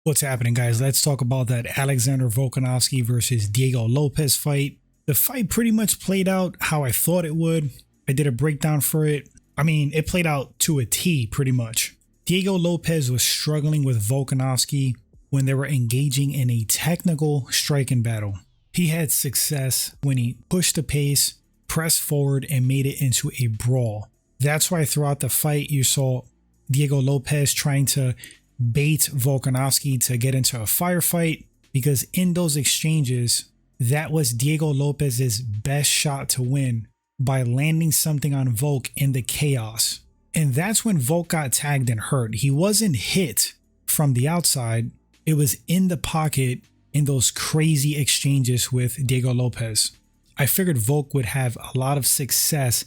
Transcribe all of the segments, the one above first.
What's happening, guys? Let's talk about that Alexander Volkanovski versus Diego Lopez fight. The fight pretty much played out how I thought it would. I did a breakdown for it. I mean, it played out to a T pretty much. Diego Lopez was struggling with Volkanovski when they were engaging in a technical striking battle. He had success when he pushed the pace, pressed forward, and made it into a brawl. That's why throughout the fight you saw Diego Lopez trying to bait Volkanovski to get into a firefight, because in those exchanges, that was Diego Lopez's best shot to win by landing something on Volk in the chaos. And that's when Volk got tagged and hurt. He wasn't hit from the outside. It was in the pocket in those crazy exchanges with Diego Lopez. I figured Volk would have a lot of success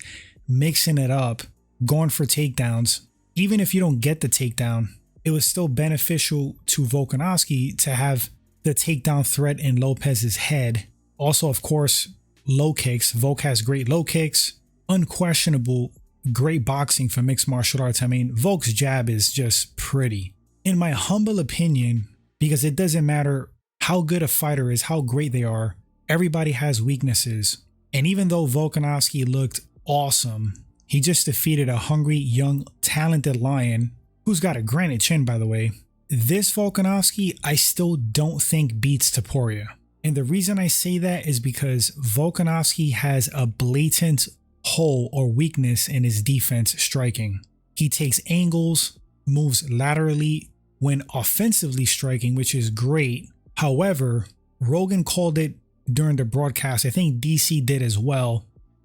mixing it up, going for takedowns. Even if you don't get the takedown, it was still beneficial to Volkanovski to have the takedown threat in Lopez's head. Also, of course, low kicks. Volk has great low kicks. Unquestionable, great boxing for mixed martial arts. I mean, Volk's jab is just pretty. In my humble opinion, because it doesn't matter how good a fighter is, how great they are, everybody has weaknesses. And even though Volkanovski looked awesome, he just defeated a hungry, young, talented lion who's got a granite chin, by the way. This Volkanovski, I still don't think beats Topuria. And the reason I say that is because Volkanovski has a blatant hole or weakness in his defense striking. He takes angles, moves laterally when offensively striking, which is great. However, Rogan called it during the broadcast. I think DC did as well.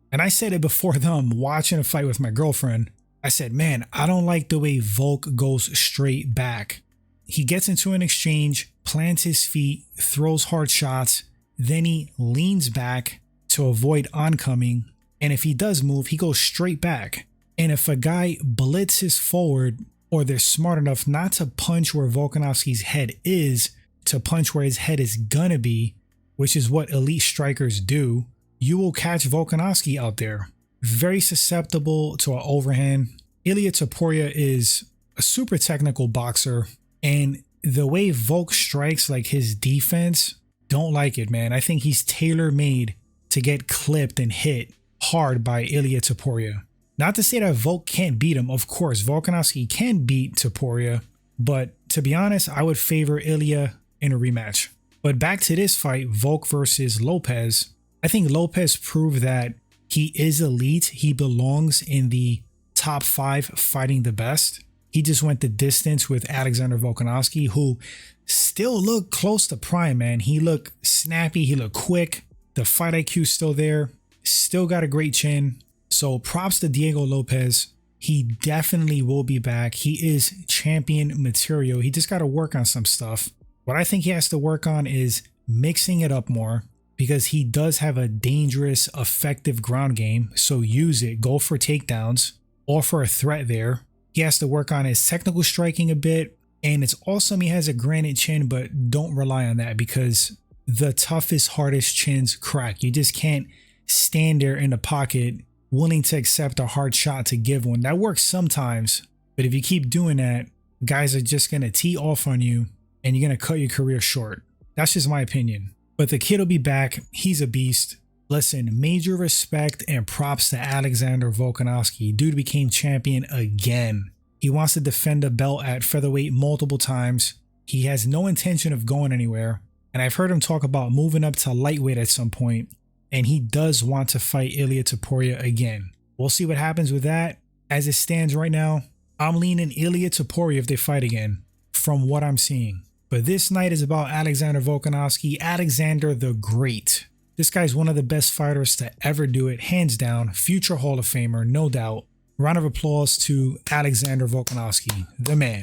And I said it before them watching a fight with my girlfriend. I said, man, I don't like the way Volk goes straight back. He gets into an exchange, plants his feet, throws hard shots, then he leans back to avoid oncoming. And if he does move, he goes straight back. And if a guy blitzes forward, or they're smart enough not to punch where Volkanovski's head is, to punch where his head is gonna be, which is what elite strikers do, you will catch Volkanovski out there. Very susceptible to an overhand. Ilia Topuria is a super technical boxer, and the way Volk strikes, like his defense, don't like it, man. I think he's tailor-made to get clipped and hit hard by Ilia Topuria. Not to say that Volk can't beat him. Of course, Volkanovski can beat Topuria, but to be honest, I would favor Ilia in a rematch. But back to this fight, Volk versus Lopez. I think Lopez proved that he is elite. He belongs in the top 5 fighting the best. He just went the distance with Alexander Volkanovski, who still looked close to prime, man. He looked snappy. He looked quick. The fight IQ still there. Still got a great chin. So props to Diego Lopez. He definitely will be back. He is champion material. He just got to work on some stuff. What I think he has to work on is mixing it up more, because he does have a dangerous, effective ground game. So use it. Go for takedowns. Offer a threat there. He has to work on his technical striking a bit. And it's awesome he has a granite chin, but don't rely on that, because the toughest, hardest chins crack. You just can't stand there in the pocket willing to accept a hard shot to give one. That works sometimes, but if you keep doing that, guys are just going to tee off on you and you're going to cut your career short. That's just my opinion. But the kid will be back. He's a beast. Listen, major respect and props to Alexander Volkanovski. Dude became champion again. He wants to defend the belt at featherweight multiple times. He has no intention of going anywhere. And I've heard him talk about moving up to lightweight at some point. And he does want to fight Ilia Topuria again. We'll see what happens with that. As it stands right now, I'm leaning Ilia Topuria if they fight again, from what I'm seeing. But this night is about Alexander Volkanovski, Alexander the Great. This guy's one of the best fighters to ever do it, hands down. Future Hall of Famer, no doubt. Round of applause to Alexander Volkanovski, the man.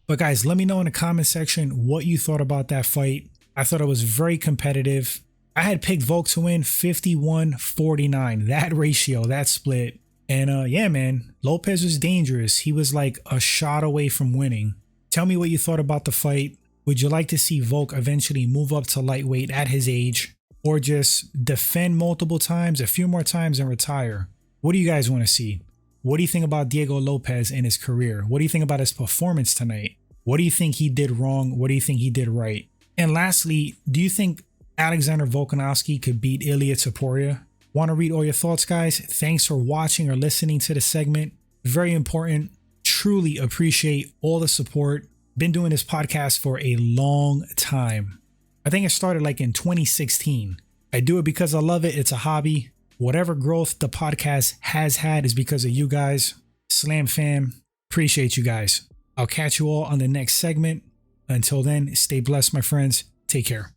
But guys, let me know in the comment section what you thought about that fight. I thought it was very competitive. I had picked Volk to win 51-49, that ratio, that split. And yeah, man, Lopez was dangerous. He was like a shot away from winning. Tell me what you thought about the fight. Would you like to see Volk eventually move up to lightweight at his age, or just defend multiple times, a few more times, and retire? What do you guys want to see? What do you think about Diego Lopez in his career? What do you think about his performance tonight? What do you think he did wrong? What do you think he did right? And lastly, do you think Alexander Volkanovski could beat Ilya Topuria? Want to read all your thoughts, guys? Thanks for watching or listening to the segment. Very important. Truly appreciate all the support. Been doing this podcast for a long time. I think it started like in 2016. I do it because I love it. It's a hobby. Whatever growth the podcast has had is because of you guys. Slam fam, appreciate you guys. I'll catch you all on the next segment. Until then, stay blessed, my friends. Take care.